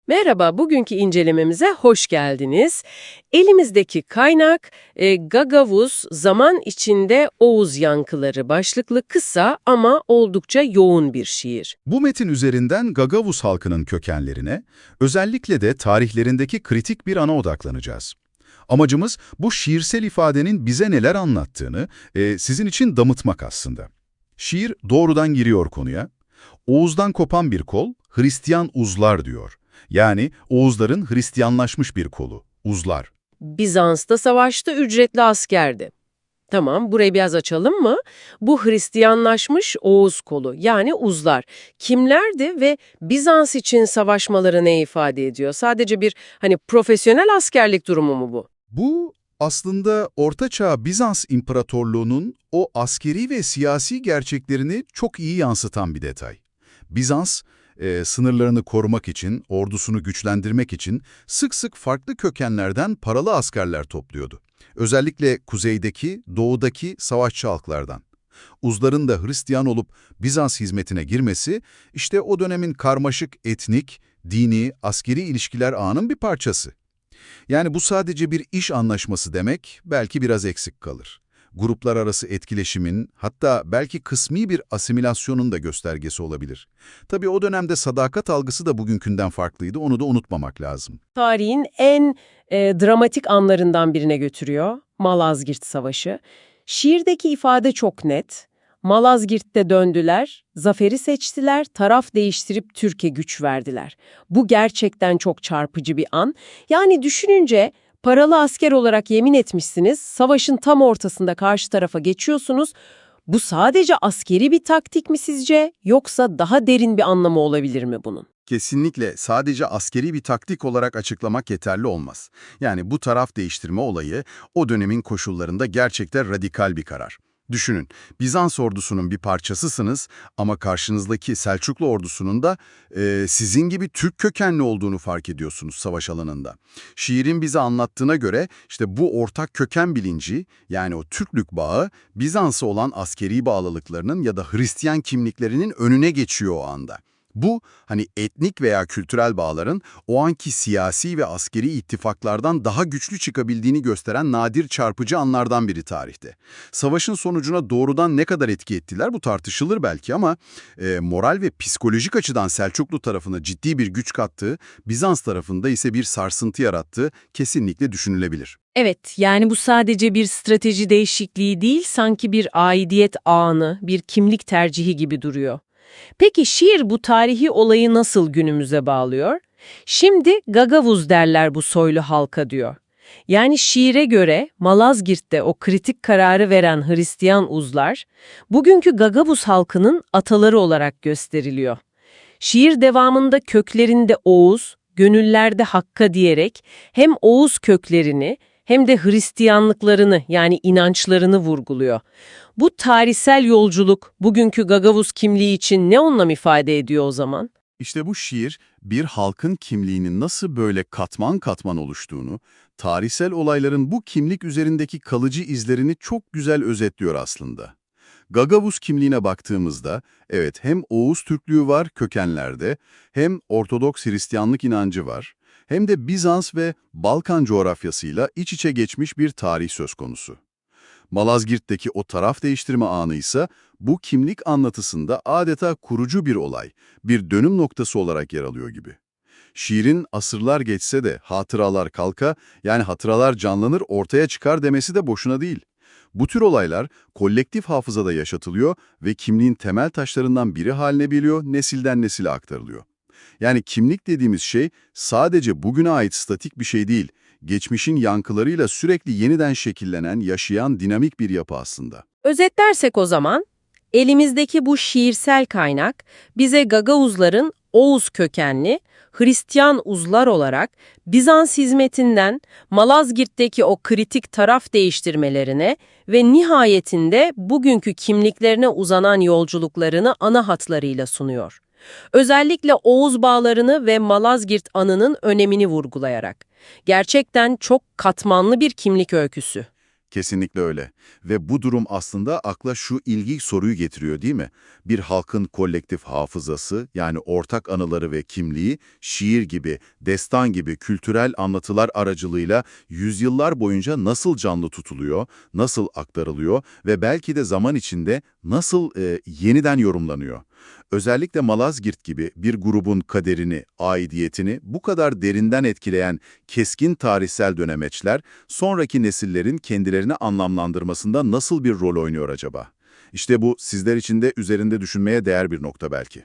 Merhaba, bugünkü incelememize hoş geldiniz. Elimizdeki kaynak Gagavuz Zaman İçinde Oğuz Yankıları başlıklı kısa ama oldukça yoğun bir şiir. Bu metin üzerinden Gagavuz halkının kökenlerine, özellikle de tarihlerindeki kritik bir ana odaklanacağız. Amacımız bu şiirsel ifadenin bize neler anlattığını sizin için damıtmak aslında. Şiir doğrudan giriyor konuya. Oğuz'dan kopan bir kol, Hristiyan Uzlar diyor. Yani Oğuzların Hristiyanlaşmış bir kolu, Uzlar. Bizans'ta savaşta ücretli askerdi. Tamam, burayı biraz açalım mı? Bu Hristiyanlaşmış Oğuz kolu, yani Uzlar. Kimlerdi ve Bizans için savaşmaları ne ifade ediyor? Sadece bir profesyonel askerlik durumu mu bu? Bu aslında Ortaçağ Bizans İmparatorluğu'nun o askeri ve siyasi gerçeklerini çok iyi yansıtan bir detay. Bizans, sınırlarını korumak için, ordusunu güçlendirmek için sık sık farklı kökenlerden paralı askerler topluyordu. Özellikle kuzeydeki, doğudaki savaşçı halklardan. Uzların da Hristiyan olup Bizans hizmetine girmesi, işte o dönemin karmaşık etnik, dini, askeri ilişkiler ağının bir parçası. Yani bu sadece bir iş anlaşması demek, belki biraz eksik kalır. Gruplar arası etkileşimin, hatta belki kısmi bir asimilasyonun da göstergesi olabilir. Tabii o dönemde sadakat algısı da bugünkünden farklıydı, onu da unutmamak lazım. Tarihin en dramatik anlarından birine götürüyor, Malazgirt Savaşı. Şiirdeki ifade çok net. Malazgirt'te döndüler, zaferi seçtiler, taraf değiştirip Türk'e güç verdiler. Bu gerçekten çok çarpıcı bir an. Yani düşününce paralı asker olarak yemin etmişsiniz, savaşın tam ortasında karşı tarafa geçiyorsunuz. Bu sadece askeri bir taktik mi sizce, yoksa daha derin bir anlamı olabilir mi bunun? Kesinlikle sadece askeri bir taktik olarak açıklamak yeterli olmaz. Yani bu taraf değiştirme olayı o dönemin koşullarında gerçekten radikal bir karar. Düşünün, Bizans ordusunun bir parçasısınız ama karşınızdaki Selçuklu ordusunun da sizin gibi Türk kökenli olduğunu fark ediyorsunuz savaş alanında. Şiirin bize anlattığına göre işte bu ortak köken bilinci, yani o Türklük bağı, Bizans'a olan askeri bağlılıklarının ya da Hristiyan kimliklerinin önüne geçiyor o anda. Bu, etnik veya kültürel bağların o anki siyasi ve askeri ittifaklardan daha güçlü çıkabildiğini gösteren nadir çarpıcı anlardan biri tarihte. Savaşın sonucuna doğrudan ne kadar etki ettiler bu tartışılır belki ama moral ve psikolojik açıdan Selçuklu tarafına ciddi bir güç kattığı, Bizans tarafında ise bir sarsıntı yarattığı kesinlikle düşünülebilir. Evet, yani bu sadece bir strateji değişikliği değil, sanki bir aidiyet ağını, bir kimlik tercihi gibi duruyor. Peki şiir bu tarihi olayı nasıl günümüze bağlıyor? Şimdi Gagavuz derler bu soylu halka diyor. Yani şiire göre Malazgirt'te o kritik kararı veren Hristiyan uzlar, bugünkü Gagavuz halkının ataları olarak gösteriliyor. Şiir devamında köklerinde Oğuz, gönüllerde Hakka diyerek hem Oğuz köklerini hem de Hristiyanlıklarını yani inançlarını vurguluyor. Bu tarihsel yolculuk bugünkü Gagavuz kimliği için ne anlam ifade ediyor o zaman? İşte bu şiir, bir halkın kimliğinin nasıl böyle katman katman oluştuğunu, tarihsel olayların bu kimlik üzerindeki kalıcı izlerini çok güzel özetliyor aslında. Gagavuz kimliğine baktığımızda, evet hem Oğuz Türklüğü var kökenlerde, hem Ortodoks Hristiyanlık inancı var, hem de Bizans ve Balkan coğrafyasıyla iç içe geçmiş bir tarih söz konusu. Malazgirt'teki o taraf değiştirme anı ise bu kimlik anlatısında adeta kurucu bir olay, bir dönüm noktası olarak yer alıyor gibi. Şiirin asırlar geçse de hatıralar kalka, yani hatıralar canlanır ortaya çıkar demesi de boşuna değil. Bu tür olaylar kolektif hafızada yaşatılıyor ve kimliğin temel taşlarından biri haline geliyor, nesilden nesile aktarılıyor. Yani kimlik dediğimiz şey sadece bugüne ait statik bir şey değil, geçmişin yankılarıyla sürekli yeniden şekillenen, yaşayan dinamik bir yapı aslında. Özetlersek o zaman, elimizdeki bu şiirsel kaynak bize Gagavuzların Oğuz kökenli Hristiyan uzlar olarak Bizans hizmetinden Malazgirt'teki o kritik taraf değiştirmelerine ve nihayetinde bugünkü kimliklerine uzanan yolculuklarını ana hatlarıyla sunuyor. Özellikle Oğuz bağlarını ve Malazgirt anının önemini vurgulayarak. Gerçekten çok katmanlı bir kimlik öyküsü. Kesinlikle öyle. Ve bu durum aslında akla şu ilginç soruyu getiriyor değil mi? Bir halkın kolektif hafızası, yani ortak anıları ve kimliği, şiir gibi, destan gibi kültürel anlatılar aracılığıyla yüzyıllar boyunca nasıl canlı tutuluyor, nasıl aktarılıyor ve belki de zaman içinde nasıl yeniden yorumlanıyor? Özellikle Malazgirt gibi bir grubun kaderini, aidiyetini bu kadar derinden etkileyen keskin tarihsel dönemeçler, sonraki nesillerin kendilerini anlamlandırmasında nasıl bir rol oynuyor acaba? İşte bu sizler için de üzerinde düşünmeye değer bir nokta belki.